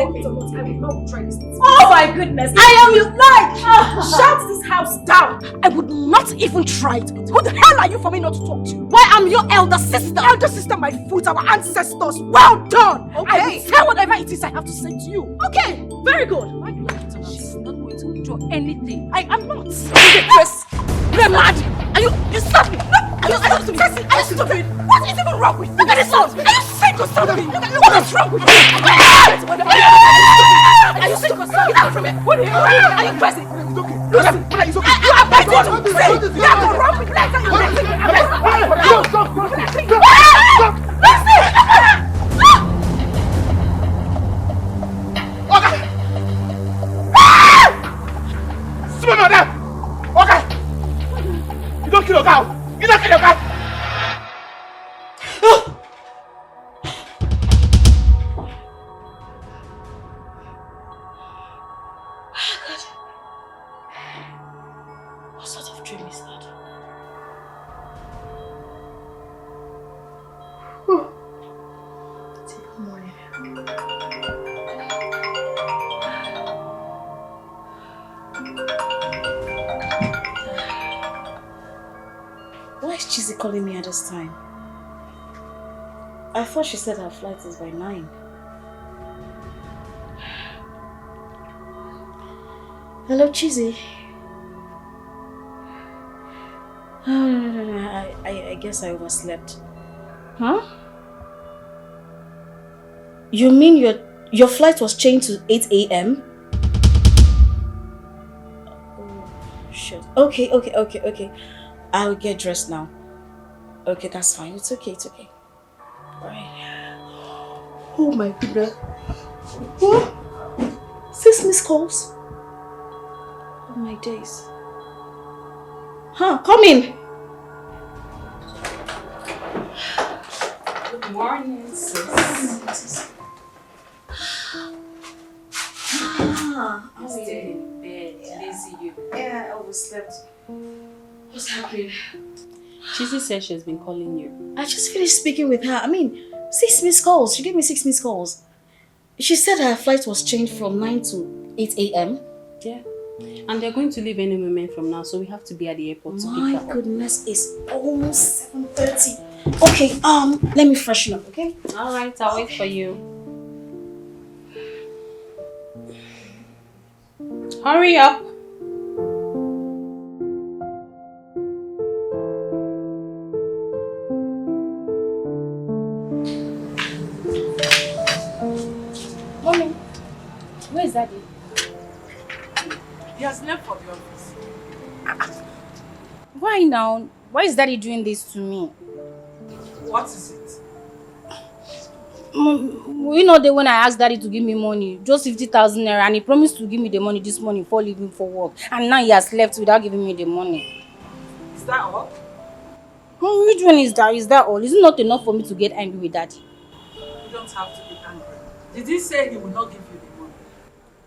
like it or not, I will not try this. Oh my goodness! I am your life! Shut this house down! I would not even try it. Who the hell are you for me not to talk to? Why, I'm your elder sister! Elder sister, my foot, our ancestors. Well done! Okay. I will say whatever it is I have to say to you. Okay, very good. Why do you like it or not? She's not going to withdraw anything. I am not. Chris, you're mad. You stop me. Are you stupid? What is even wrong with you? Look at this one. Are you sick or something? What is wrong with you? Are you sick or something? Get out from it. What are you crazy? It's okay. It's okay. You are begging to say. You have to run with legs and you let me. Stop. Smell on that! Okay! You don't kill your cow! You don't kill your cow! What sort of dream is that? Good morning. Why is Chizzy calling me at this time? I thought she said her flight is by 9. Hello, Chizzy. Oh, no. I guess I overslept. Huh? You mean your flight was changed to 8 a.m.? Oh, shit. Okay. I'll get dressed now. Okay, that's fine. It's okay. Alright. Oh my goodness. What? 6 missed calls? Oh my days. Huh, come in. Good morning, sis. I'm still in bed. Lazy you. Yeah, I overslept. What's happening? Chizzy said she's been calling you. I just finished speaking with her. 6 missed calls. She gave me 6 missed calls. She said her flight was changed from 9 to 8 a.m. Yeah. And they're going to leave any moment from now, so we have to be at the airport to pick her up. My goodness, it's almost 7:30. Okay, let me freshen up, okay? Alright, I'll wait for you. Hurry up. Mommy, where is Daddy? He has left for the office. Why now? Why is Daddy doing this to me? What is it? You know that when I asked Daddy to give me money, just 50,000 naira, and he promised to give me the money this morning before leaving for work, and now he has left without giving me the money. Is that all? Which one is that? Is that all? Is it not enough for me to get angry with Daddy? You don't have to be angry. Did he say he will not give you the money?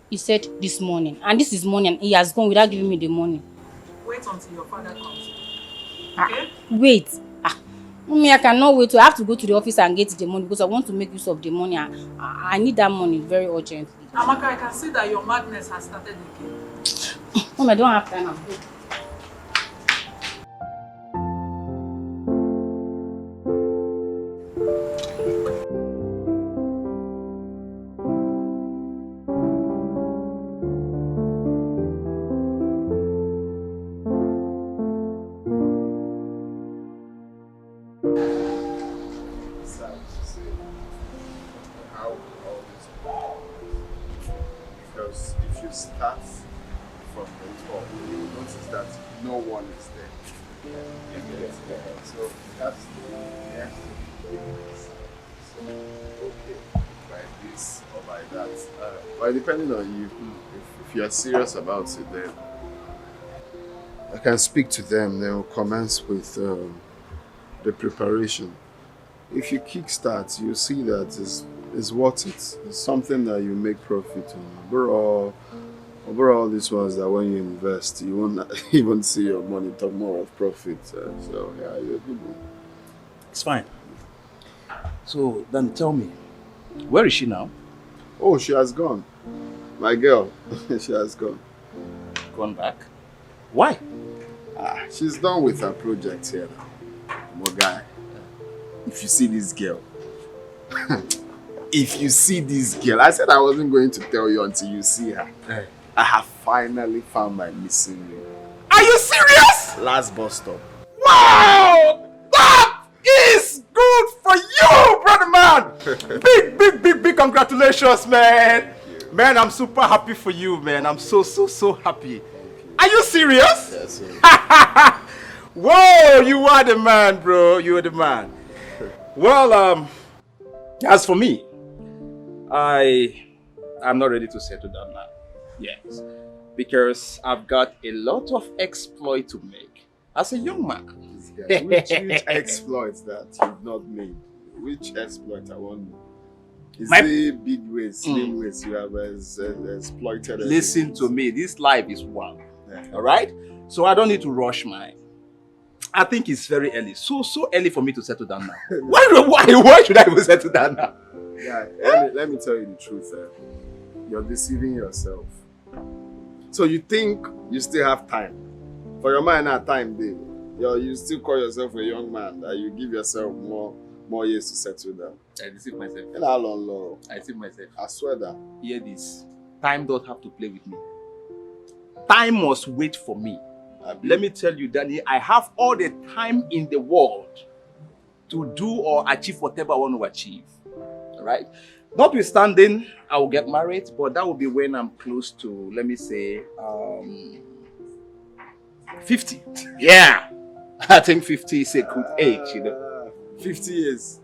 He said this morning, and this is morning, and he has gone without giving me the money. Wait until your father comes. Okay? Wait. Mommy, I cannot wait. I have to go to the office and get the money because I want to make use of the money. I need that money very urgently. Amaka, I can see that your madness has started again. Mom, I don't have time. Depending on you, if you are serious about it, then I can speak to them. They will commence with the preparation. If you kickstart, you see that it's worth it. It's something that you make profit on. Overall, this ones that when you invest, you won't even see your money talk more of profit. So yeah, you're a good one. It's fine. So then tell me, where is she now? Oh, she has gone. My girl, she has gone. Gone back? Why? She's done with her project here now. My guy, if you see this girl, if you see this girl, I said I wasn't going to tell you until you see her. I have finally found my missing ring. Are you serious? Last bus stop. Wow! That is good for you, brother man! Big congratulations, man! Man, I'm super happy for you, man. I'm so happy. Are you serious? Yes, sir. Whoa, you are the man, bro. You are the man. Well, as for me, I'm not ready to settle down now. Yes. Because I've got a lot of exploit to make as a young man. Which exploits that you've not made? Which exploit I want? Is it big ways, slim ways you have exploited? Listen to me, this life is one. Alright? So I don't need to rush mine. I think it's very early. So early for me to settle down now. Why should I even settle down now? Yeah, let me tell you the truth. You're deceiving yourself. So you think you still have time. For your mind at time, baby. You still call yourself a young man, that you give yourself more years to settle down. I deceive myself. And how long? I deceive myself. I swear that. Hear this. Time don't have to play with me. Time must wait for me. Let me tell you, Danny, I have all the time in the world to do or achieve whatever I want to achieve. Alright? Notwithstanding, I will get married, but that will be when I'm close to, let me say, 50. Yeah. I think 50 is a good age, you know. 50 years.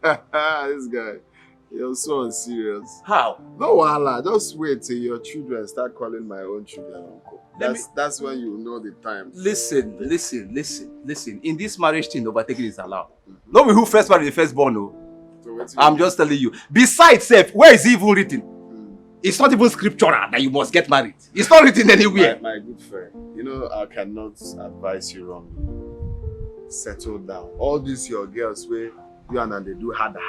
This guy, you're so unserious. How? No, wahala. Just wait till your children start calling my own children uncle. That's when you know the time. Listen. In this marriage thing, overtaking is allowed. Not we who first married the firstborn, no. So I'm just telling you. Besides, where is it even written? It's not even scriptural that you must get married. It's not written anywhere. My good friend, you know I cannot advise you wrongly. Settle down. All these your girls where you and they do harder.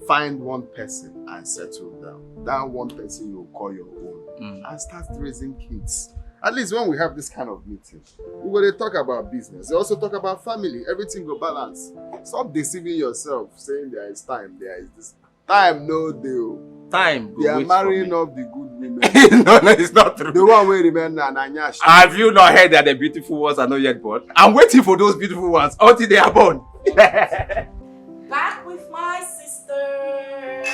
Find one person and settle down. That one person you call your own and start raising kids. At least when we have this kind of meeting, we will talk about business. We also talk about family. Everything will balance. Stop deceiving yourself, saying there is time, there is this. Time, no deal. Time. They are marrying up the good women. No, it's not true. The one where remain Nanyash. Have you not heard that the beautiful ones are not yet born? I'm waiting for those beautiful ones until they are born. Back with my sisters.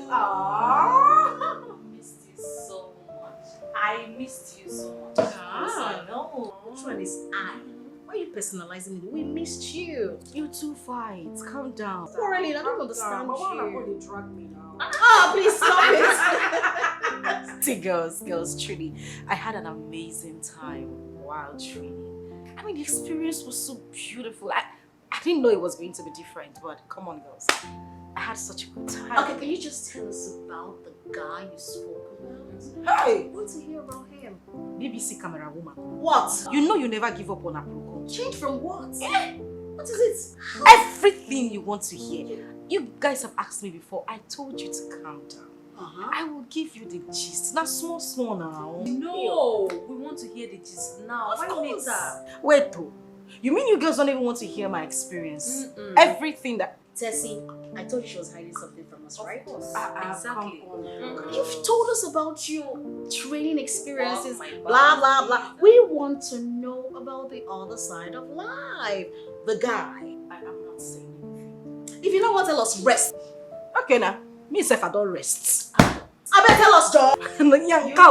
Aww. Missed you so much. I missed you so much. I know. Which one is I? Why are you personalizing it? We missed you. You two fight. Calm down. Morally, I don't understand But why not you. going to drag me now? Ah, please stop it. See, girls, truly, I had an amazing time while training. I mean, the experience was so beautiful. I didn't know it was going to be different, but come on, girls. I had such a good time. Okay, can you just tell us about the guy you spoke about? Hey! I want to hear about him. BBC camera woman. What? You know you never give up on a program. Change from what? Yeah. What is it? Everything you want to hear. You guys have asked me before. I told you to calm down. I will give you the gist. Now, small now. No, we want to hear the gist now. Of Why course. later? Wait, though. You mean you girls don't even want to hear my experience? Everything that... Tessie, I told you she was hiding something from us, right? Of course. Exactly. Come on. You've told us about your training experiences, Oh my blah, God. blah, blah. We want to know about the other side of life. The guy. I'm not saying anything. If you don't want to tell us, rest. Okay, now. Me self, I don't rest. I bet tell us, John. Tell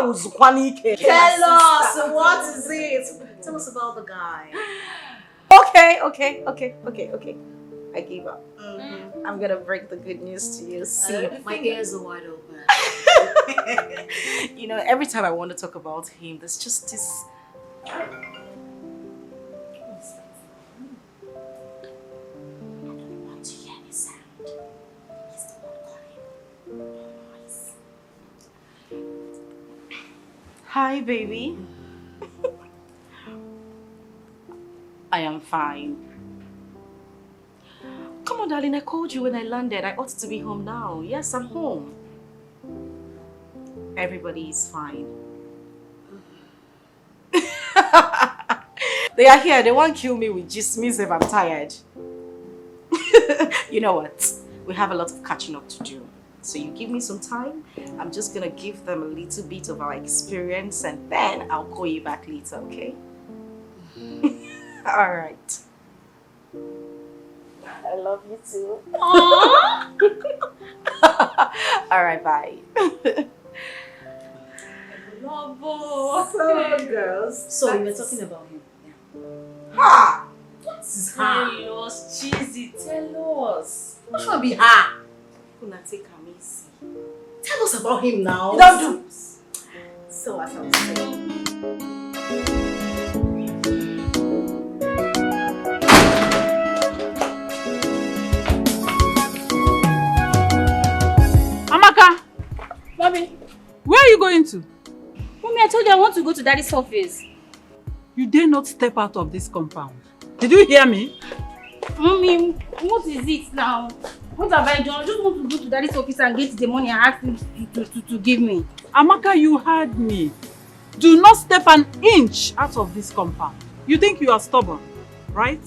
us, what is it? Tell us about the guy. Okay. I gave up. I'm gonna break the good news to you. See, My ears are wide open. you know, every time I want to talk about him, there's just this. I don't want to hear any sound. He's the one calling. Hi, baby. I am fine. Come on, darling, I called you when I landed. I ought to be home now. Yes, I'm home. Everybody is fine. They are here. They won't kill me with just me if I'm tired. You know what? We have a lot of catching up to do. So you give me some time. I'm just gonna give them a little bit of our experience and then I'll call you back later, okay? All right. I love you too. All right, bye. So, girls. So we were talking about him. Ha! What is ha? Tell us, Cheesy, tell us. What should be ha? Gonna take him easy. Tell us about him now. You don't do. So as I was saying. Amaka, Mommy, where are you going to? Mommy, I told you I want to go to Daddy's office. You dare not step out of this compound. Did you hear me? Mommy, what is it now? What have I done? I just want to go to Daddy's office and get the money I asked him to give me. Amaka, you heard me. Do not step an inch out of this compound. You think you are stubborn, right?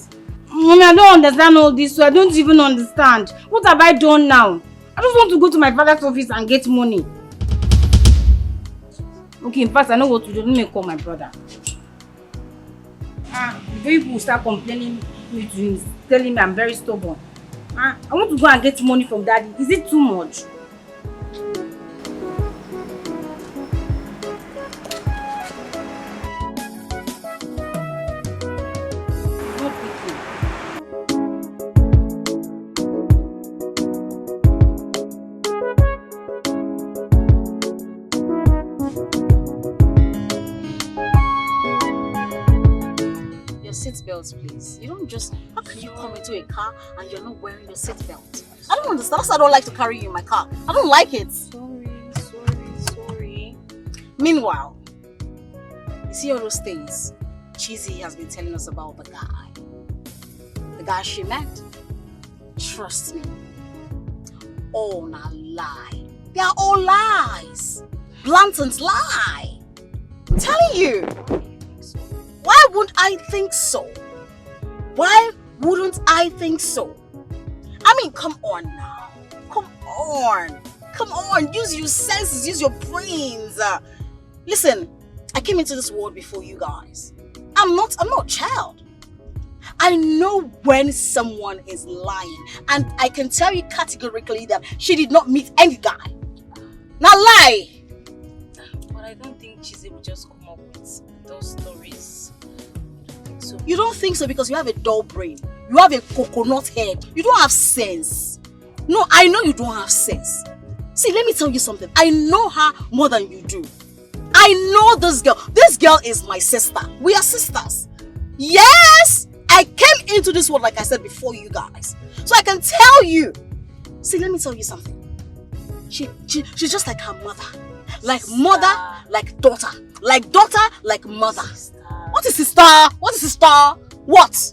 Mommy, I don't understand all this, so I don't even understand. What have I done now? I just want to go to my father's office and get money. Okay, in fact, I know what to do. Let me call my brother. Before people will start complaining me to him, telling me I'm very stubborn. I want to go and get money from Daddy. Is it too much? Seatbelts, please. You don't just. How can you come into a car and you're not wearing your seatbelt? I don't understand. That's why I don't like to carry you in my car. I don't like it. Sorry. Meanwhile, you see all those things Cheesy has been telling us about the guy she met. Trust me, all not lie. They are all lies. Blatant lie. I'm telling you. Why wouldn't I think so? Why wouldn't I think so? I mean, come on now. Come on. Use your senses. Use your brains. Listen, I came into this world before you guys. I'm not a child. I know when someone is lying. And I can tell you categorically that she did not meet any guy. Now lie. But I don't think Cheesy would just come up with those stories. So you don't think so because you have a dull brain. You have a coconut head. You don't have sense. No, I know you don't have sense. See, let me tell you something. I know her more than you do. I know this girl. This girl is my sister. We are sisters. Yes! I came into this world, like I said, before you guys. So I can tell you. See, let me tell you something. She's just like her mother. Like mother, like daughter. Like daughter, like mother. What is sister? What?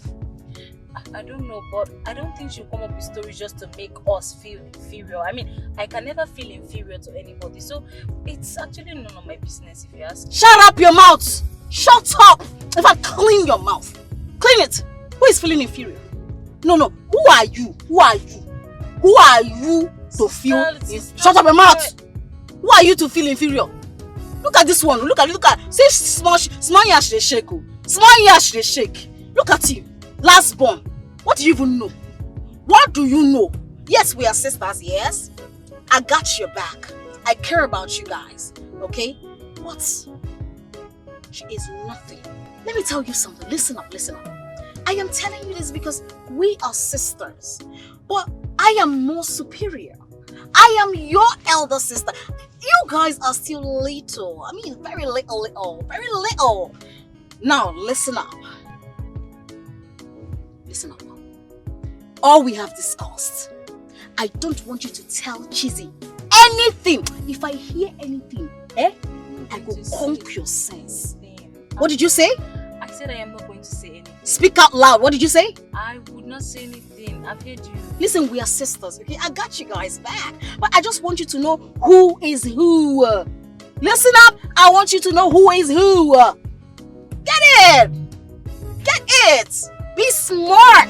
I don't know, but I don't think she'll come up with stories just to make us feel inferior. I mean, I can never feel inferior to anybody, so it's actually none of my business if you ask. Shut up your mouth! Shut up! If I clean your mouth, clean it. Who is feeling inferior? No. Who are you? Who are you to feel? Shut up your mouth! Who are you to feel inferior? Look at this one. Look at. See, small yash they shake. Small yash they shake. Look at you. Last born. What do you even know? What do you know? Yes, we are sisters. Yes, I got your back. I care about you guys. Okay? What? She is nothing. Let me tell you something. Listen up. I am telling you this because we are sisters. But I am more superior. I am your elder sister. You guys are still little. I mean, very little. Very little. Now, listen up. All we have discussed. I don't want you to tell Cheesy anything. If I hear anything, I will conk your sense. What did you say? I said I am not going to say anything. Speak out loud. What did you say? I would not say anything. I've heard you. Listen, we are sisters, okay? I got you guys back. But I just want you to know who is who. Listen up. I want you to know who is who. Get it. Get it. Be smart.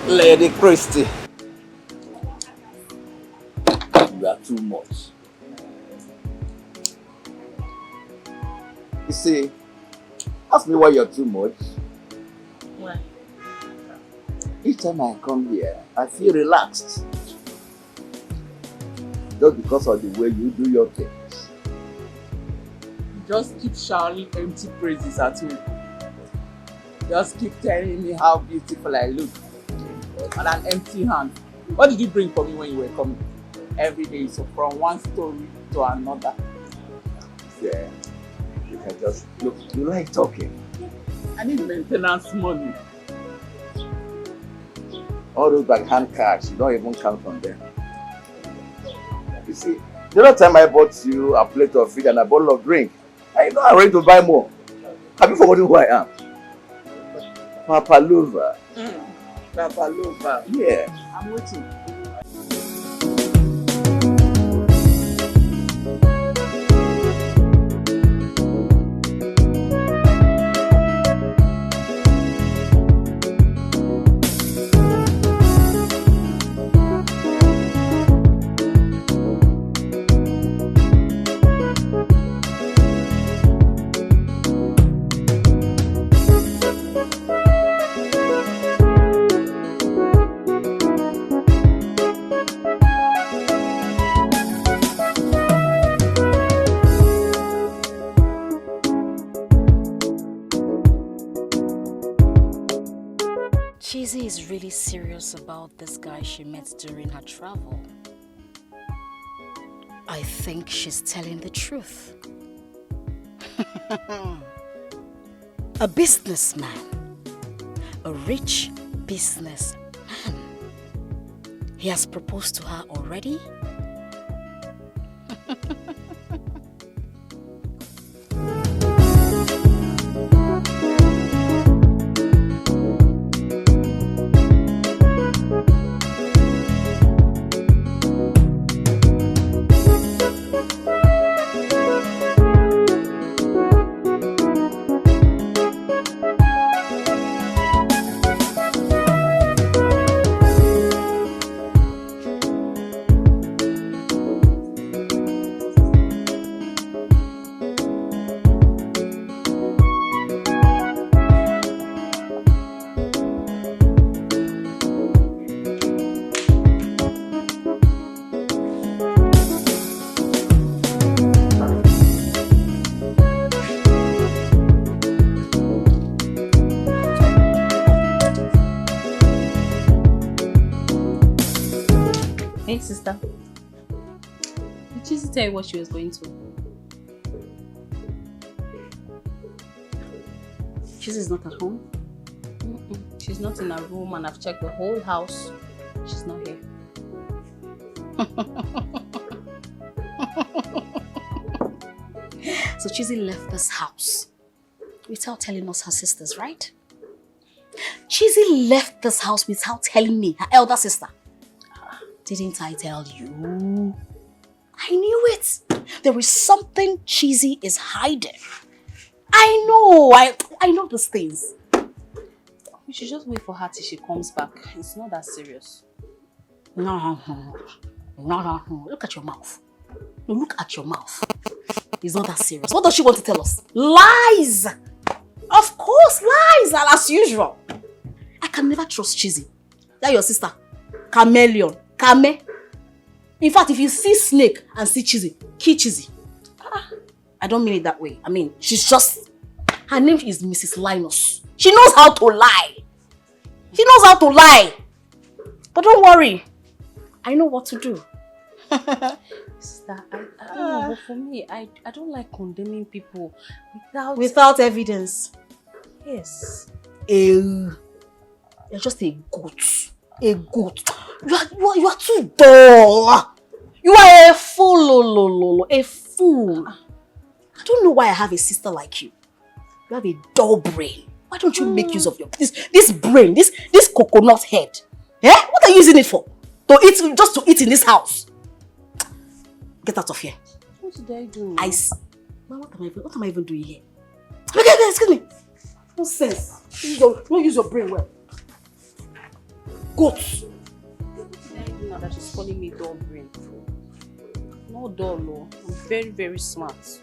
Lady Christie. You are too much. You see, ask me why you're too much. Why? Each time I come here, I feel relaxed. Just because of the way you do your things. Just keep shouting empty praises at me. Just keep telling me how beautiful I look. On an empty hand. What did you bring for me when you were coming? Every day, so from one story to another. Yeah, you can just look. You like talking. I need maintenance money. All those backhand cards, you don't even count on them. You see, the other time I bought you a plate of fish and a bottle of drink, I know I'm ready to buy more. Have you forgotten who I am? Papa Lover. Papa Lover. Yeah. I'm waiting. Chizzy is really serious about this guy she met during her travel. I think she's telling the truth. A businessman. A rich businessman. He has proposed to her already? Hey, sister. Did Chizzy tell you what she was going to? Chizzy's not at home? She's not in her room and I've checked the whole house. She's not here. So Chizzy left this house without telling us her sisters, right? Chizzy left this house without telling me, her elder sister. Didn't I tell you? I knew it. There is something Chizzy is hiding. I know. I know these things. We should just wait for her till she comes back. It's not that serious. No. Look at your mouth. No, look at your mouth. It's not that serious. What does she want to tell us? Lies! Of course, lies, as usual. I can never trust Chizzy. That's your sister. Chameleon. Kame. In fact, if you see snake and see Chizzy, kill Chizzy. I don't mean it that way. I mean, she's just... Her name is Mrs. Linus. She knows how to lie. She knows how to lie. But don't worry. I know what to do. Sister, I don't know, but for me, I don't like condemning people without evidence. Yes. You're just a goat. A goat. You are too dull. You are a fool, a fool. I don't know why I have a sister like you. You have a dull brain. Why don't you make use of your this brain, this coconut head? Eh? What are you using it for? To eat, just to eat in this house? Get out of here. What did I do? What am I even doing here? Okay, excuse me. Nonsense. Don't use your brain well. Goats. What did I do now that she's calling me dull brain? Not dull, no. I'm very, very smart.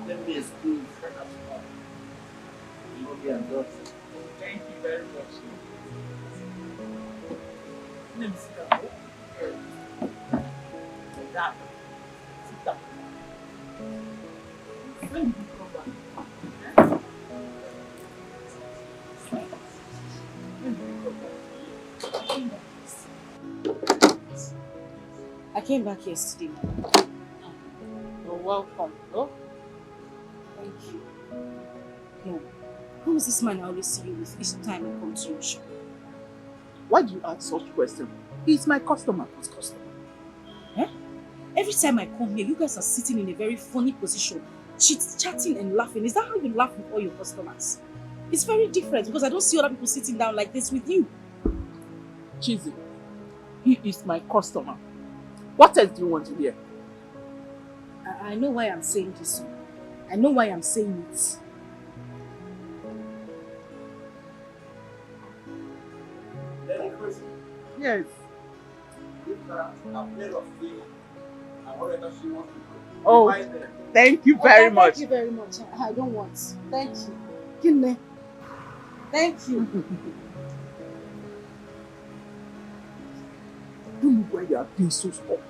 Let me excuse. Thank you very much. Let me sit down. That. Sit down. When did you come back? I came back yesterday. You're welcome. Oh, thank you. No, who is this man I always see you with each time I come to your shop? Why do you ask such questions? He's my customer. What customer? Eh? Every time I come here, you guys are sitting in a very funny position, chatting and laughing. Is that how you laugh with all your customers? It's very different because I don't see other people sitting down like this with you. Cheesy, he is my customer. What else do you want to hear? I know why I'm saying this. I know why I'm saying it. Yes. Oh, Oh, thank you very much. Thank you very much. I don't want. Thank you. Kinne. Thank you. Don't know why you are being so stupid.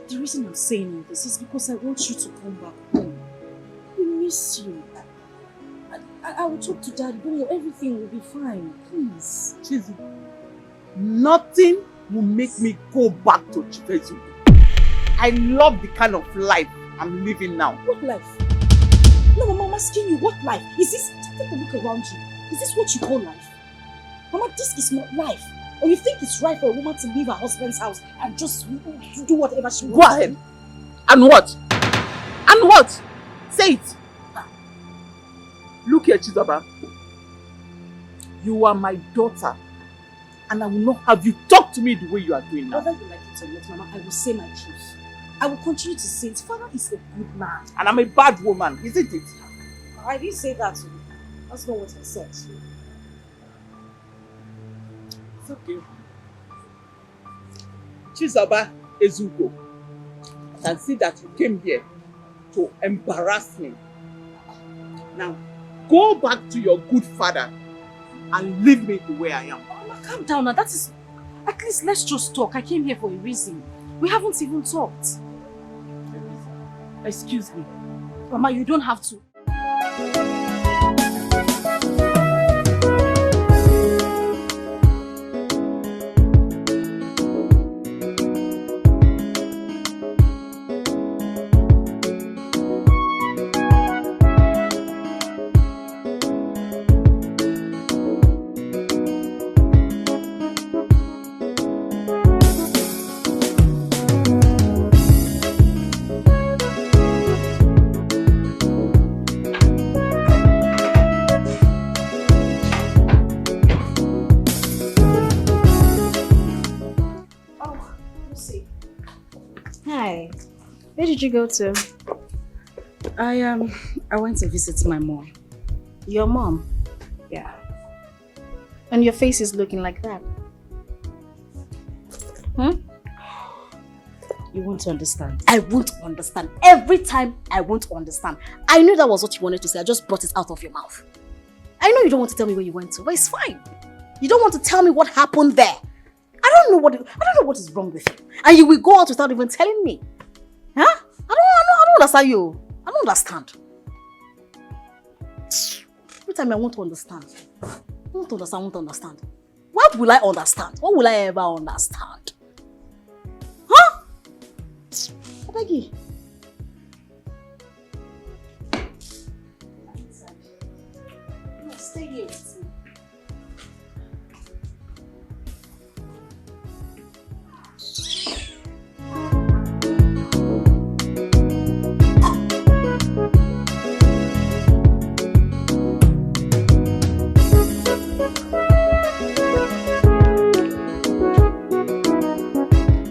The reason I'm saying all this is because I want you to come back home. We miss you. I will talk to Daddy. Don't worry, everything will be fine. Please. Cheesy, nothing will make me go back to Chivezu. I love the kind of life I'm living now. What life? No, Mama, I'm asking you, what life? Is this, take a look around you. Is this what you call life? Mama, this is not life. Or you think it's right for a woman to leave her husband's house and just do whatever she wants? Go ahead. And what? And what? Say it. Look here, Chizaba. You are my daughter. And I will not have you talk to me the way you are doing now. Whether you like it or not, Mama, I will say my truth. I will continue to say it. Father is a good man. And I'm a bad woman, isn't it? I didn't say that to you. That's not what I said. It's okay. Chizaba Ezugo, I can see that you came here to embarrass me. Now, go back to your good father and leave me the way I am. Mama, calm down now. That is... At least let's just talk. I came here for a reason. We haven't even talked. Excuse me. Mama, you don't have to. Where did you go to? I went to visit my mom. Your mom? Yeah. And your face is looking like that. You won't understand. I won't understand. Every time I won't understand. I knew that was what you wanted to say. I just brought it out of your mouth. I know you don't want to tell me where you went to, but it's fine. You don't want to tell me what happened there. I don't know what is wrong with you. And you will go out without even telling me. Huh? I don't don't understand you. I don't understand. Every time I want to understand. I want to understand. What will I understand? What will I ever understand? Huh? I beg you. Stay here with me.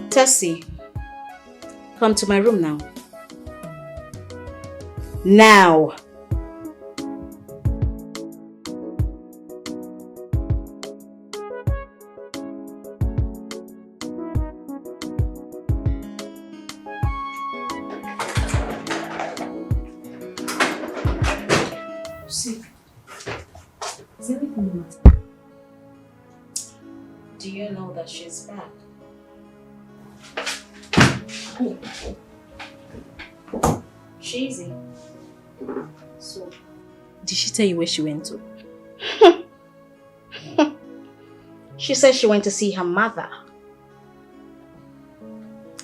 Tessie, come to my room now. Now! See, is everything okay? Do you know that she's back? Cheesy. So, did she tell you where she went to? She said she went to see her mother.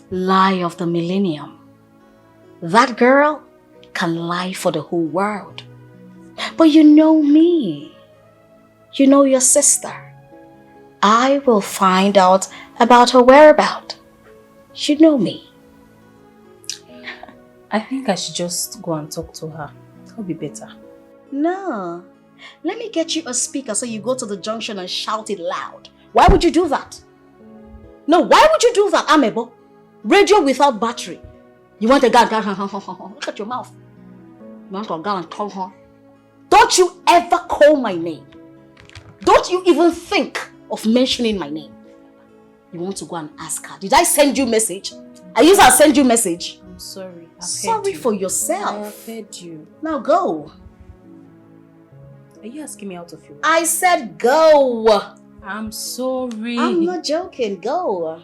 Lie of the millennium. That girl can lie for the whole world. But you know me. You know your sister. I will find out about her whereabouts. You know me. I think I should just go and talk to her. That'll be better. No. Let me get you a speaker so you go to the junction and shout it loud. Why would you do that? No, why would you do that, Amebo? Radio without battery. You want a gun? Look at your mouth. You want a gun? Don't you ever call my name. Don't you even think of mentioning my name. You want to go and ask her. Did I send you a message? I used to send you a message. I'm sorry. Sorry for yourself. I have heard you. Now go. Are you asking me out of your way? I said go. I'm sorry. I'm not joking. Go.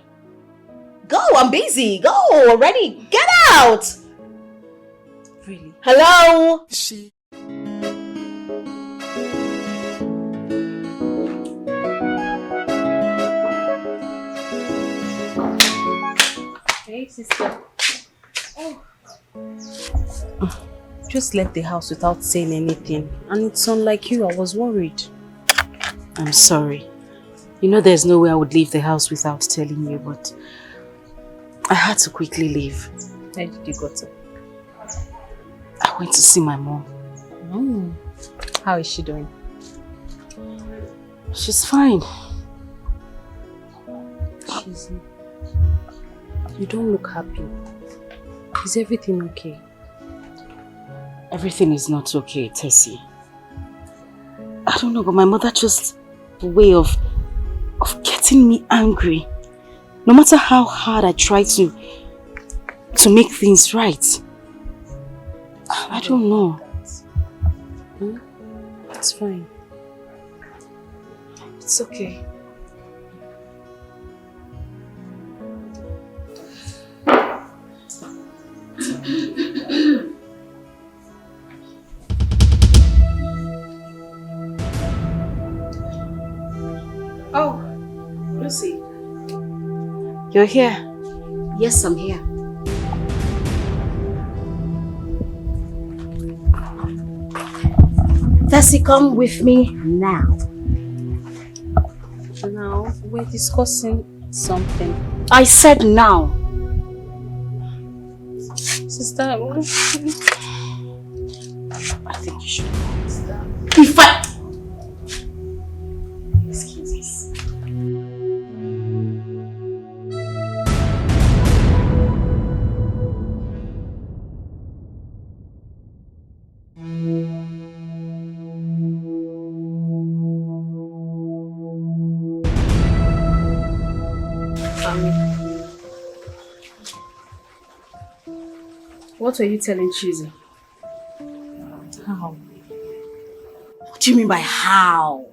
Go. I'm busy. Go already. Get out. Really? Hello? Hey, sister. Just left the house without saying anything. And it's unlike you. I was worried. I'm sorry. You know there's no way I would leave the house without telling you, but I had to quickly leave. Where did you go to? I went to see my mom. How is she doing? She's fine. You don't look happy. Is everything okay? Everything is not okay, Tessie. I don't know, but my mother just a way of getting me angry. No matter how hard I try to make things right. I don't know. It's fine. It's okay. Oh, Lucy. You're here? Yes, I'm here. Tessie, come with me now. Now, we're discussing something. I said now. Sister, I think you should go. If I... Excuses. What were you telling Chizzy? How? What do you mean by how?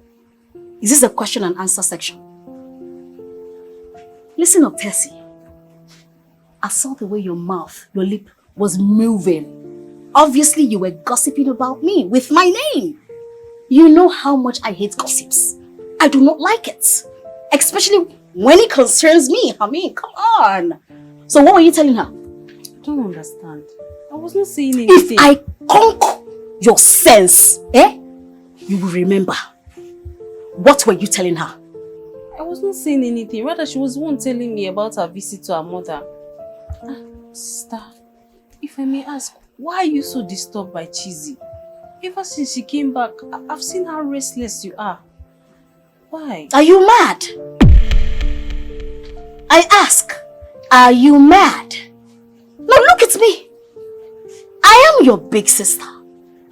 Is this a question and answer section? Listen up, Tessie. I saw the way your mouth, your lip was moving. Obviously, you were gossiping about me with my name. You know how much I hate gossips. I do not like it. Especially when it concerns me. I mean, come on. So what were you telling her? I don't understand. I was not saying anything. If I conquer your sense, you will remember. What were you telling her? I was not saying anything. Rather, she was the one telling me about her visit to her mother. Sister, if I may ask, why are you so disturbed by Chizzy? Ever since she came back, I've seen how restless you are. Why? Are you mad? I ask, are you mad? No, look at me. I am your big sister.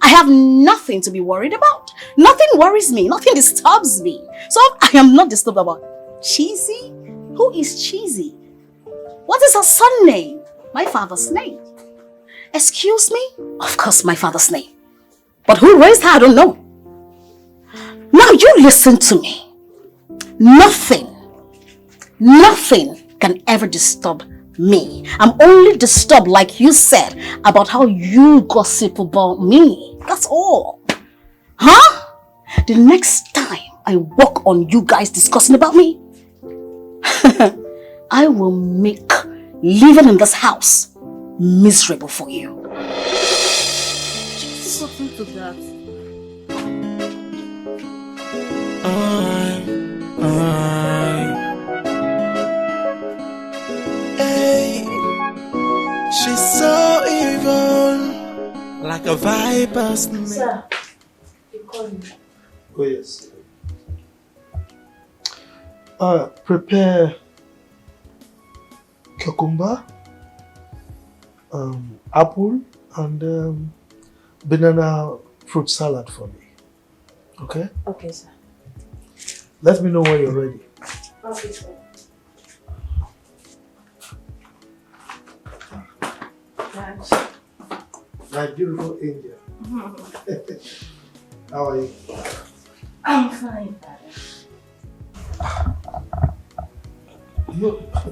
I have nothing to be worried about. Nothing worries me. Nothing disturbs me. So I am not disturbed about Cheesy. Who is Cheesy? What is her son name? My father's name. Excuse me? Of course, my father's name. But who raised her, I don't know. Now you listen to me. Nothing can ever disturb me. I'm only disturbed, like you said, about how you gossip about me. That's all. Huh? The next time I walk on you guys discussing about me, I will make living in this house miserable for you. Just listen to that. Hey, she's so evil, like a viper's snake. Sir, you call me. Oh yes. Prepare cucumber, apple, and banana fruit salad for me. Okay? Okay, sir. Let me know when you're ready. Okay, sir. My beautiful angel. How are you? I'm fine, Father.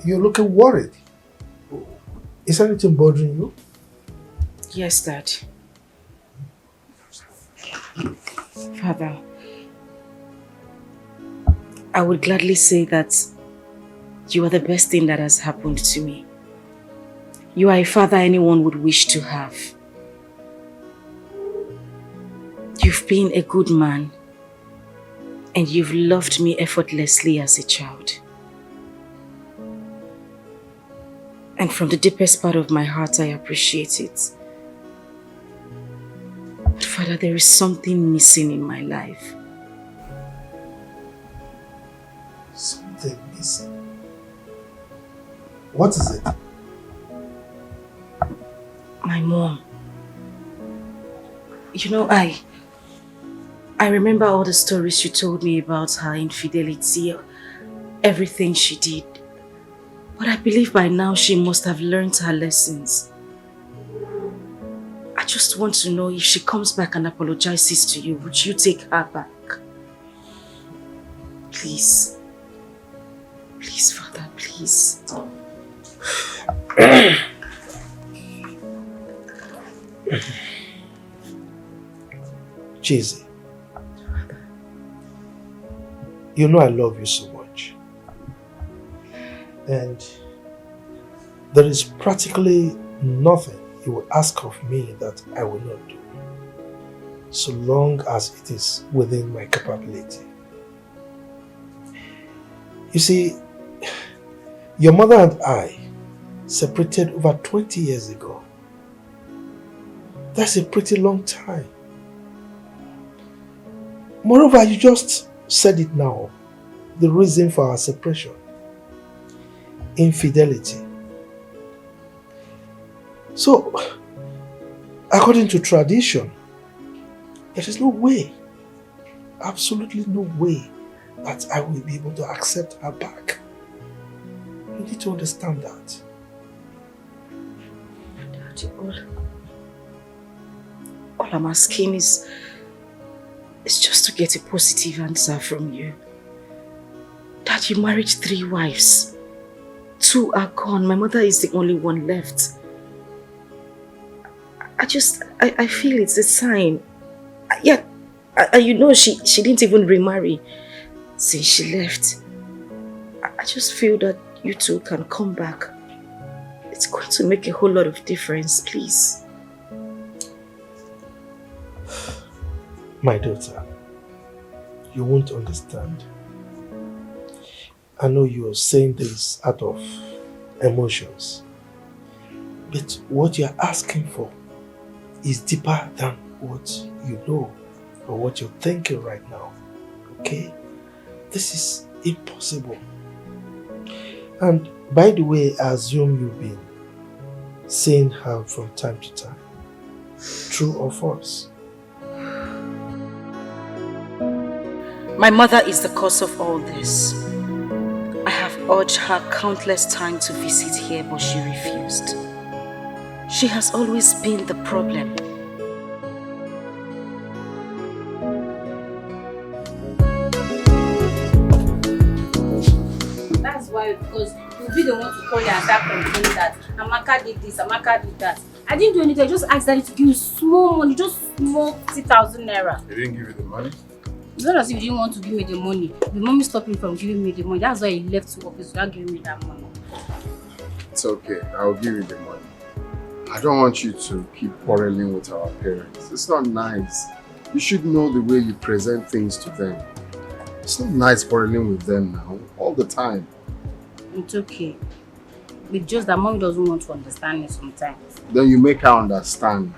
You're looking worried. Is anything bothering you? Yes, Dad. Father, I would gladly say that you are the best thing that has happened to me. You are a father anyone would wish to have. You've been a good man, and you've loved me effortlessly as a child. And from the deepest part of my heart, I appreciate it. But Father, there is something missing in my life. Something missing. What is it? My mom. You know, I remember all the stories you told me about her infidelity, everything she did. But I believe by now she must have learned her lessons. I just want to know, if she comes back and apologizes to you, would you take her back? Please. Please, Father, please. Cheesy. You know I love you so much. And there is practically nothing you will ask of me that I will not do, so long as it is within my capability. You see, your mother and I separated over 20 years ago. That's a pretty long time. Moreover, you just said it now, the reason for our separation: infidelity. So, according to tradition, there is no way, absolutely no way, that I will be able to accept her back. You need to understand that. Daddy, all I'm asking is just to get a positive answer from you. Dad, you married 3 wives. 2 are gone. My mother is the only one left. I feel it's a sign. Yeah, you know she didn't even remarry since she left. I just feel that you two can come back. It's going to make a whole lot of difference, please. My daughter, you won't understand. I know you're saying this out of emotions. But what you're asking for is deeper than what you know or what you're thinking right now. Okay? This is impossible. And by the way, I assume you've been seeing her from time to time. True or false? My mother is the cause of all this. I have urged her countless times to visit here, but she refused. She has always been the problem. That's why, because you'll be the one to call you and start complaining that Amaka did this, Amaka did that. I didn't do anything, I just asked Daddy to give me small money, just small 50,000 naira. He didn't give you the money? It's not as if he didn't want to give me the money. The mommy stopped him from giving me the money. That's why he left to office without giving me that money. It's okay, I'll give you the money. I don't want you to keep quarreling with our parents. It's not nice. You should know the way you present things to them. It's not nice quarreling with them now, all the time. It's okay. It's just that mommy doesn't want to understand me sometimes. Then you make her understand.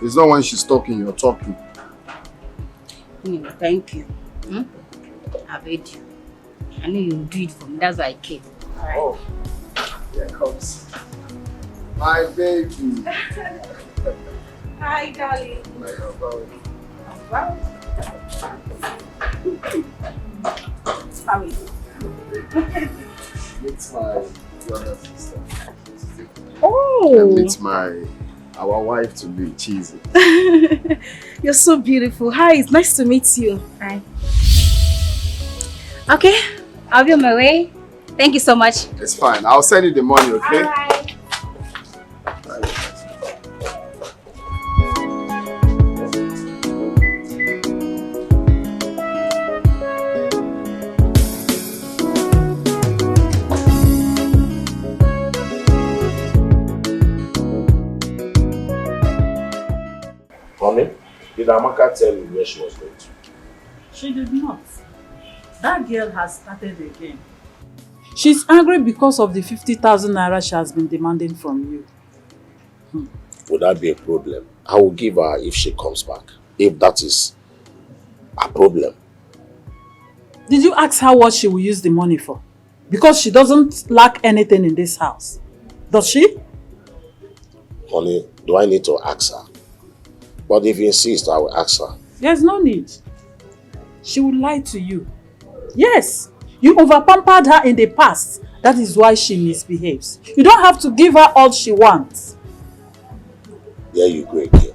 It's not when she's talking, you're talking. Thank you. I've heard you. I know you'll do it for me. That's why I came. All right. Oh, here comes my baby. Hi, darling. Wow. How are you? Meet my younger sister. Oh! And meet our wife to be Cheesy. You're so beautiful. Hi, it's nice to meet you. Hi. Okay, I'll be on my way. Thank you so much. It's fine. I'll send you the money, okay? All right. Honey, did Amaka tell you where she was going to? She did not. That girl has started again. She's angry because of the 50,000 naira she has been demanding from you. Would that be a problem? I will give her if she comes back. If that is a problem. Did you ask her what she will use the money for? Because she doesn't lack anything in this house. Does she? Honey, do I need to ask her? But if you insist, I will ask her. There's no need. She will lie to you. Yes, you over-pampered her in the past. That is why she misbehaves. You don't have to give her all she wants. There you go again.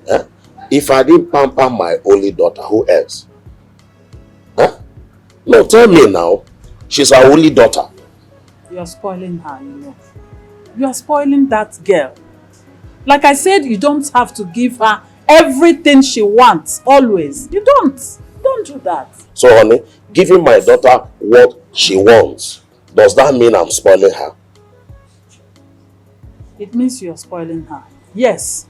Eh? If I didn't pamper my only daughter, who else? Huh? No, tell me now. She's our only daughter. You are spoiling her, you know. You are spoiling that girl. Like I said, you don't have to give her everything she wants, always. You don't. Don't do that. So, honey, giving my daughter what she wants, does that mean I'm spoiling her? It means you are spoiling her. Yes.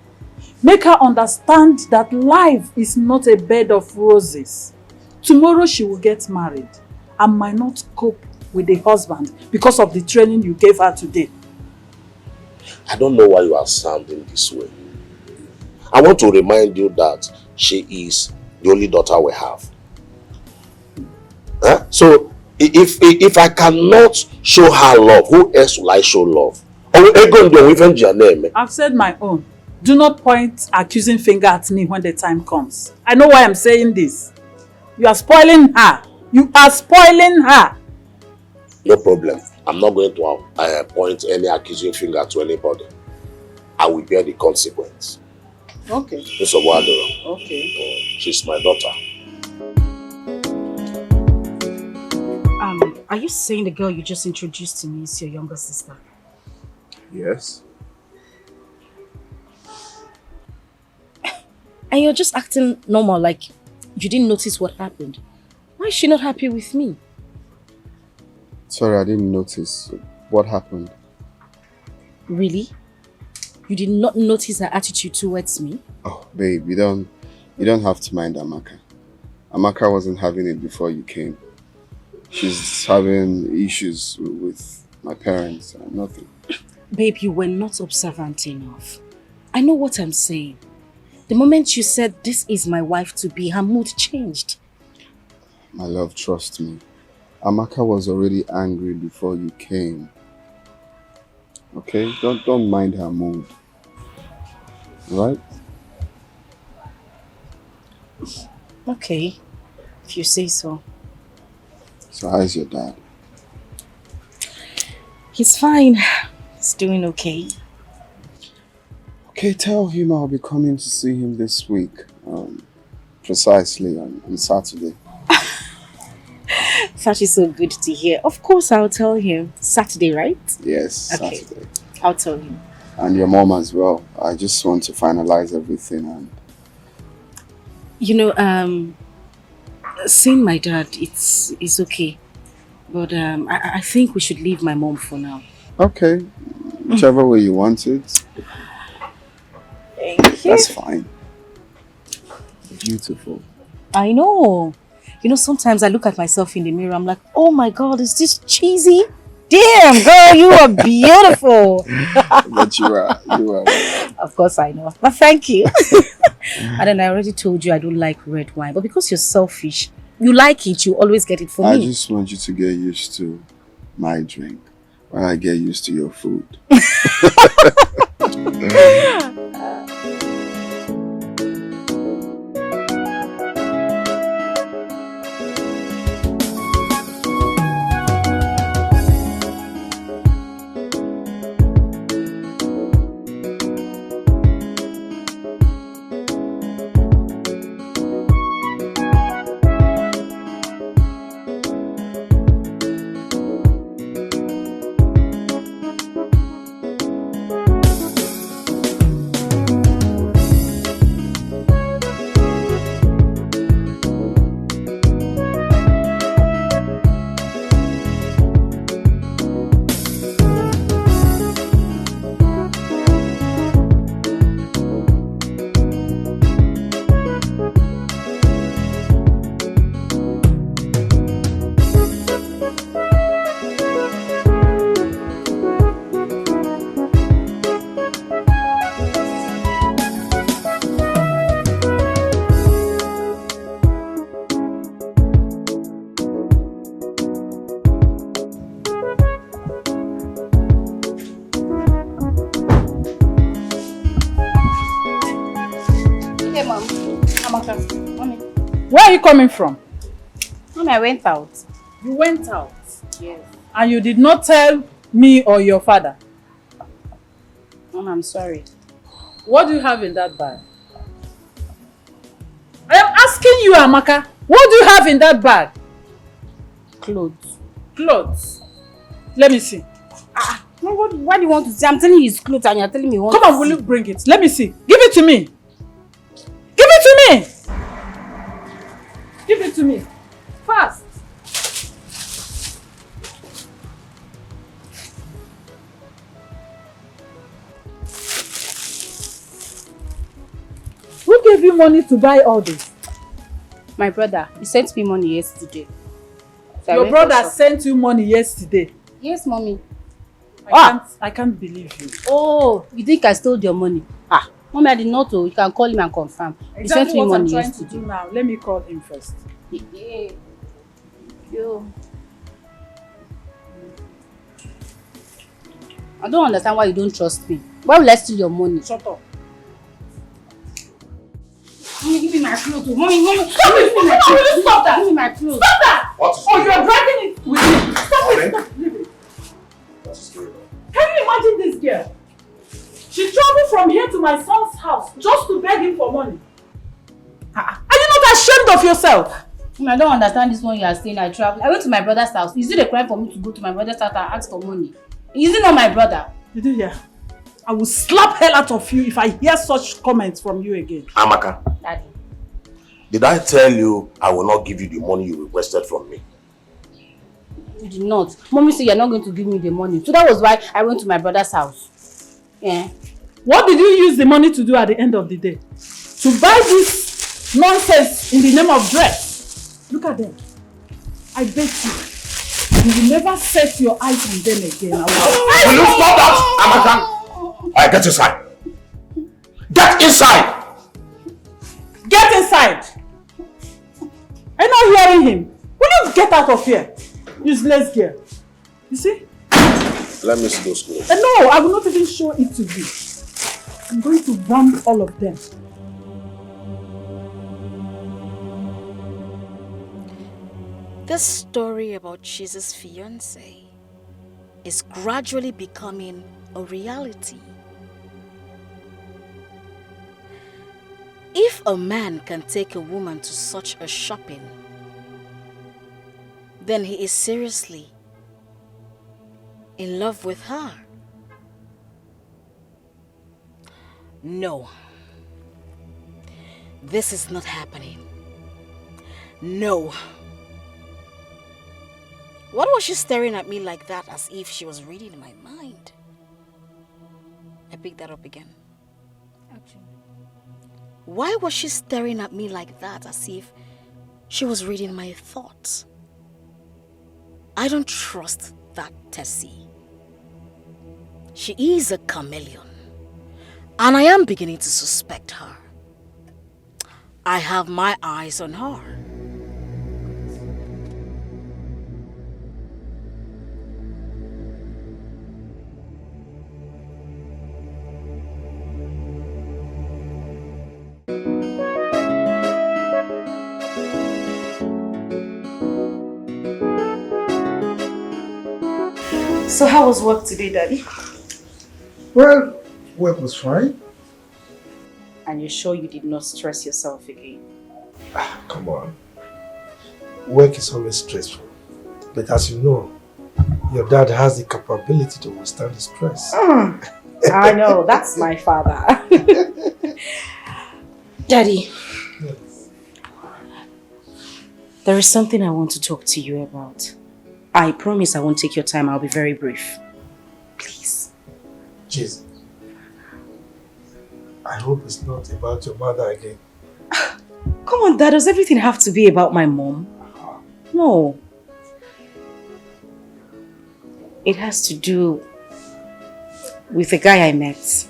Make her understand that life is not a bed of roses. Tomorrow she will get married and might not cope with the husband because of the training you gave her today. I don't know why you are sounding this way. I want to remind you that she is the only daughter we have. Huh? So, if I cannot show her love, who else will I show love? I've said my own. Do not point accusing finger at me when the time comes. I know why I'm saying this. You are spoiling her. You are spoiling her. No problem. I'm not going to point any accusing finger to anybody. I will bear the consequence. Okay. Okay. She's my daughter. Are you saying the girl you just introduced to me is your younger sister? Yes. And you're just acting normal, like you didn't notice what happened. Why is she not happy with me? Sorry, I didn't notice. What happened? Really? You did not notice her attitude towards me? Oh, babe, you don't have to mind Amaka. Amaka wasn't having it before you came. She's having issues with my parents and nothing. Babe, you were not observant enough. I know what I'm saying. The moment you said, this is my wife-to-be, her mood changed. My love, trust me. Amaka was already angry before you came. Okay? Don't mind her mood. Right? Okay, if you say so. So how's your dad? He's fine. He's doing okay. Okay, tell him I'll be coming to see him this week. Precisely on Saturday. Such is so good to hear. Of course I'll tell him. Saturday, right? Yes, Okay. Saturday. I'll tell him. And your mom as well. I just want to finalize everything and... You know, seeing my dad, it's okay. But I think we should leave my mom for now. Okay. Whichever way you want it. Thank you. That's fine. Beautiful. I know. You know, sometimes I look at myself in the mirror, I'm like, oh my God, is this cheesy? Damn, girl, you are beautiful. But you are. Of course I know. But thank you. And then I already told you I don't like red wine. But because you're selfish, you like it, you always get it for I me. just want you to get used to my drink while I get used to your food. Where are you coming from? Mommy, I went out. You went out? Yes. And you did not tell me or your father? Mom, I'm sorry. What do you have in that bag? I am asking you, Amaka. What do you have in that bag? Clothes. Clothes. Let me see. What do you want to say? I'm telling you it's clothes and you're telling me you want Come to on, will see. you bring it? Let me see. Give it to me. Give it to me. Give it to me. Fast. Who gave you money to buy all this? My brother, he sent me money yesterday. So Your brother sent you money yesterday? Yes, mommy. I can't believe you. Oh, you think I stole your money? Mommy, I did not know. You can call him and confirm. He sent me what I'm money trying yesterday. to do now. Let me call him first. Yeah. Yo. I don't understand why you don't trust me. Why will I steal your money? Shut up. Mommy, give me my clothes. Mommy, give me my clothes. Stop that. Give me my clothes. Stop that! What is Oh, you're dragging it with me. Stop it. Stop. Leave it. What's the story about? Can you imagine this girl? She traveled from here to my son's house just to beg him for money. Are you not ashamed of yourself? I don't understand this one you are saying. I traveled. I went to my brother's house. Is it a crime for me to go to my brother's house and ask for money? Is it not my brother? Did you hear? I will slap hell out of you if I hear such comments from you again. Amaka, Daddy. Did I tell you I will not give you the money you requested from me? You did not. Mommy said you're not going to give me the money. So that was why I went to my brother's house. Yeah. What did you use the money to do at the end of the day? To buy this nonsense in the name of dress. Look at them. I bet you will never set your eyes on them again. Will you stop that, Amaka? Alright, get inside. Get inside! Get inside! I'm not hearing him. Will you get out of here? Useless girl. You see? Let me see those clothes. No, I will not even show it to you. I'm going to burn all of them. This story about Jesus' fiancé is gradually becoming a reality. If a man can take a woman to such a shopping, then he is seriously in love with her. No. This is not happening. No. What was she staring at me like that as if she was reading my mind? I picked that up again. Okay. Why was she staring at me like that as if she was reading my thoughts? I don't trust that Tessie. She is a chameleon, and I am beginning to suspect her. I have my eyes on her. So how was work today, Daddy? Well, work was fine. And you're sure you did not stress yourself again? Come on. Work is always stressful. But as you know, your dad has the capability to withstand the stress. I know, that's my father. Daddy, Yes. there is something I want to talk to you about. I promise I won't take your time. I'll be very brief. Please. Jeez. I hope it's not about your mother again. Come on, Dad. Does everything have to be about my mom? No. It has to do with a guy I met.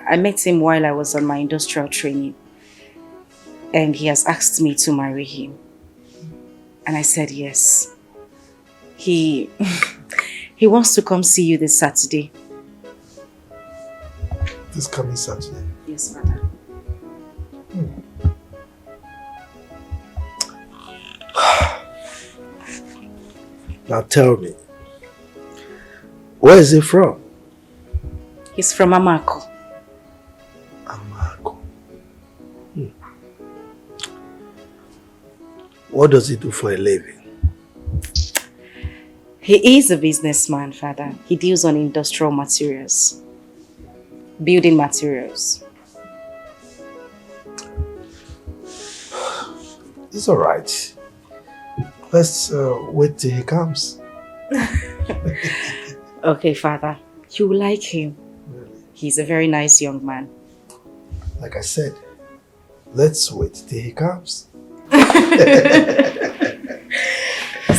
I met him while I was on my industrial training. And he has asked me to marry him. And I said yes. He wants to come see you this Saturday. This coming Saturday? Yes, Father. Now tell me, where is he from? He's from Amako. Amako. What does he do for a living? He is a businessman, Father. He deals on industrial materials. Building materials. It's alright. Let's wait till he comes. Okay, Father. You will like him. Really? He's a very nice young man. Like I said, let's wait till he comes.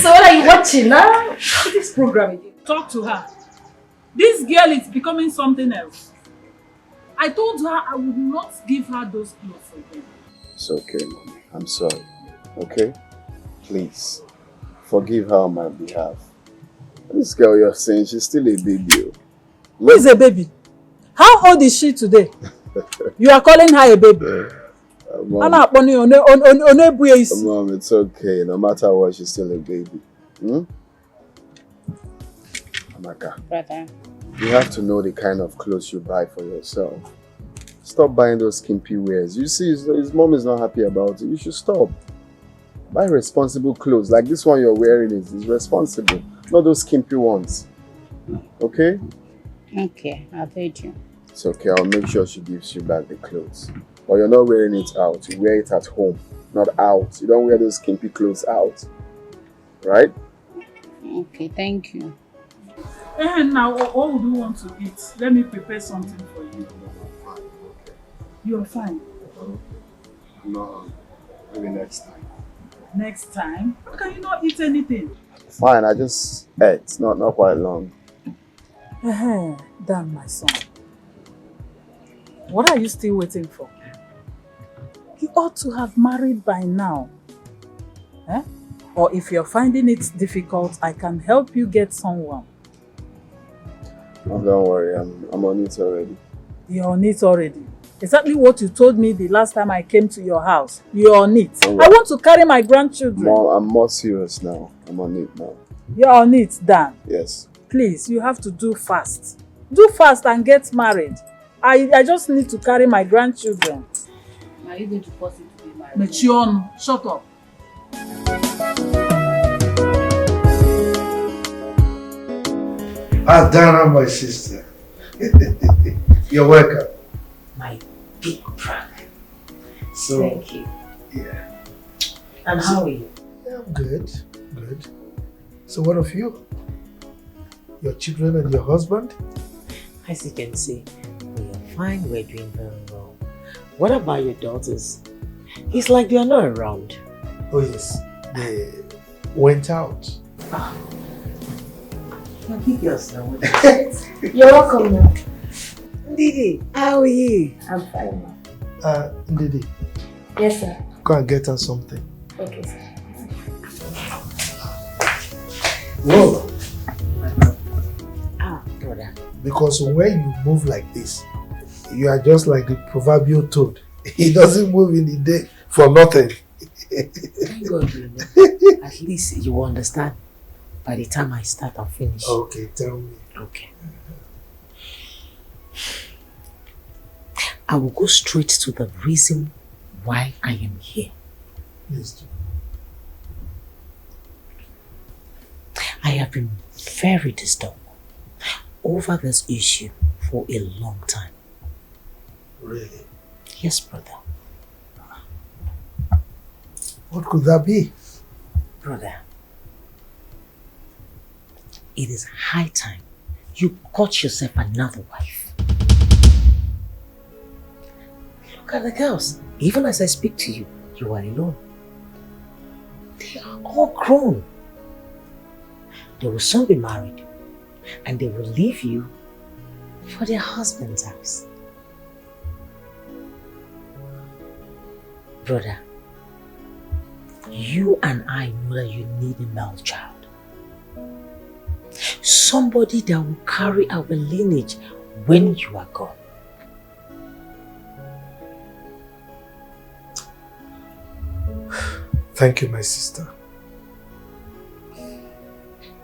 So what are you watching now? This program again. Talk to her. This girl is becoming something else. I told her I would not give her those clothes again. It's okay, Mommy. I'm sorry. Okay? Please, forgive her on my behalf. This girl you're saying, she's still a baby. Who is a baby? How old is she today? You are calling her a baby? Mom, it's okay. No matter what, she's still a baby. Amaka, Brother. you have to know the kind of clothes you buy for yourself. Stop buying those skimpy wears. You see, his mom is not happy about it. You should stop. Buy responsible clothes. Like this one you're wearing is responsible. Not those skimpy ones. Okay? Okay, I've heard you. It's okay. I'll make sure she gives you back the clothes. But you're not wearing it out. You wear it at home, not out. You don't wear those skimpy clothes out. Right? Okay, thank you. And now, what would you want to eat? Let me prepare something for you. You're fine. No, maybe next time. Next time? How can you not eat anything? Fine, I just ate. Not quite long. Damn, my son. What are you still waiting for? You ought to have married by now. Or if you're finding it difficult, I can help you get someone. Oh, don't worry, I'm on it already. You're on it already. Exactly what you told me the last time I came to your house. You're on it. Oh, I want to carry my grandchildren. Mom, I'm more serious now. I'm on it now. You're on it, Dan. Yes. Please, you have to do fast. Do fast and get married. I just need to carry my grandchildren. Are you going to force it to be married? Mechion, shut up. Dana, my sister. You're welcome. My big brother. So, thank you. Yeah. And how are you? Yeah, I'm good. Good. So what of you? Your children and your husband? As you can see, we are fine, we're doing very well. What about your daughters? It's like they are not around. Oh yes, they went out. You're big girls now. You're welcome now. Didi, how are you? I'm fine now. Ndidi. Yes, sir. Go and get her something. Okay, sir. Whoa. Brother. Because when you move like this, you are just like the proverbial toad. He doesn't move in the day for nothing. Thank God, you know. At least you understand by the time I start and finish. Okay, tell me. Okay. I will go straight to the reason why I am here. Please do. I have been very disturbed over this issue for a long time. Really? Yes, brother. What could that be? Brother, it is high time you got yourself another wife. Look at the girls. Even as I speak to you, you are alone. They are all grown. They will soon be married and they will leave you for their husband's house. Brother, you and I know that you need a male child. Somebody that will carry our lineage when you are gone. Thank you, my sister.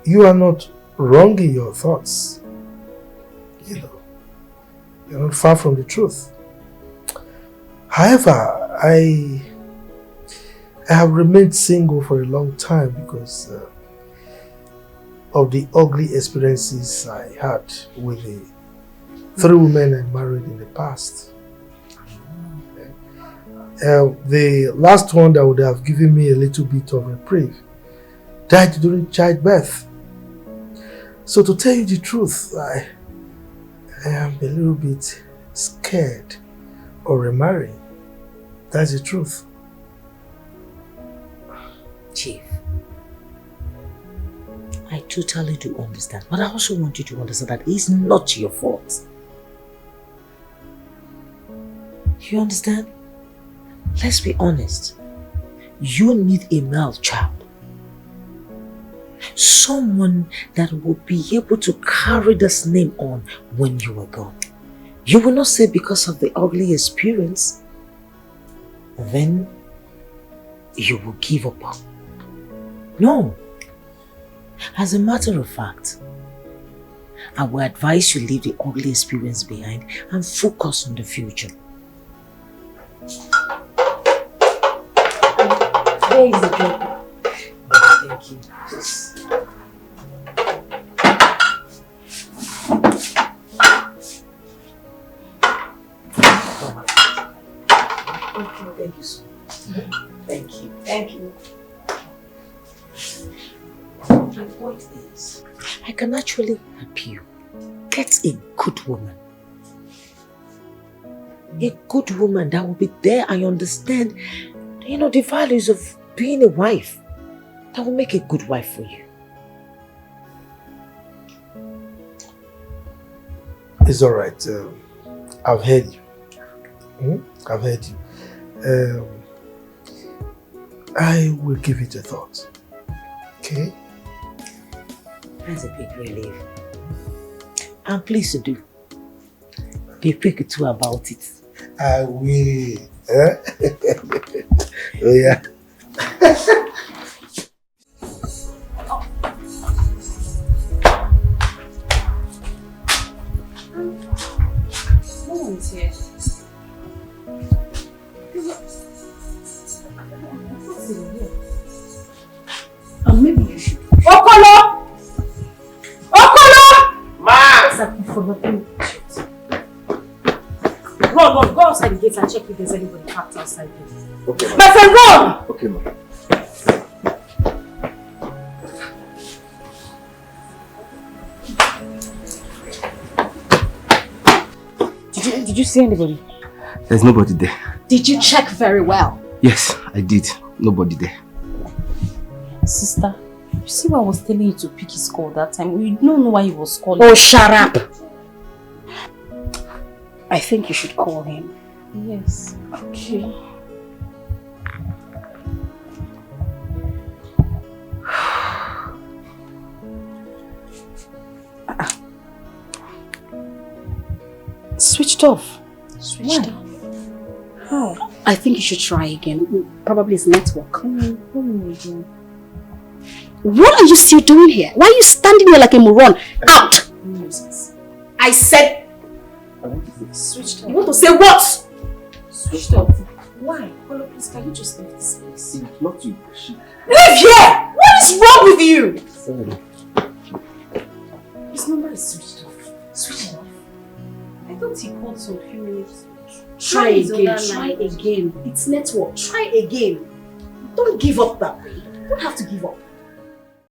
You are not wrong in your thoughts. You know, you're not far from the truth. However, I have remained single for a long time because of the ugly experiences I had with the 3 women I married in the past. The last one that would have given me a little bit of reprieve died during childbirth. So to tell you the truth, I am a little bit scared of remarrying. That's the truth. Chief, I totally do understand, but I also want you to understand that it's not your fault. You understand? Let's be honest. You need a male child. Someone that will be able to carry this name on when you are gone. You will not say because of the ugly experience, then you will give up. No. As a matter of fact, I will advise you leave the ugly experience behind and focus on the future. Where is the drink? Thank you. Okay, thank you so much. Thank you. Thank you. The point is, I can actually help you get a good woman. A good woman that will be there and understand, the values of being a wife. That will make a good wife for you. It's all right. I've heard you. I've heard you. I will give it a thought. Okay? That's a big relief. I'm pleased to do. Be quick too about it. I will. Oh yeah. No one's here. Maybe you should. Okolo! Okolo! Ma! Run, go outside the gate and check if there's anybody packed outside here. Okay, My friend, run! Okay, ma. Did you see anybody? There's nobody there. Did you check very well? Yes, I did. Nobody there. Sister, you see why I was telling you to pick his call that time? We don't know why he was calling. Oh, shut up! I think you should call him. Yes. Okay. Switched off. Switched off. How? I think you should try again. Probably his network. What are you still doing here? Why are you standing here like a moron? Out! I said... Switched off. You want to say what? Switched off. Why? Hello, please, can you just leave this place? Not you. Leave here! What is wrong with you? Sorry. His number is switched off. Switched off? I thought he called some few minutes. Try again. It's network. Try again. Don't give up that way. You don't have to give up.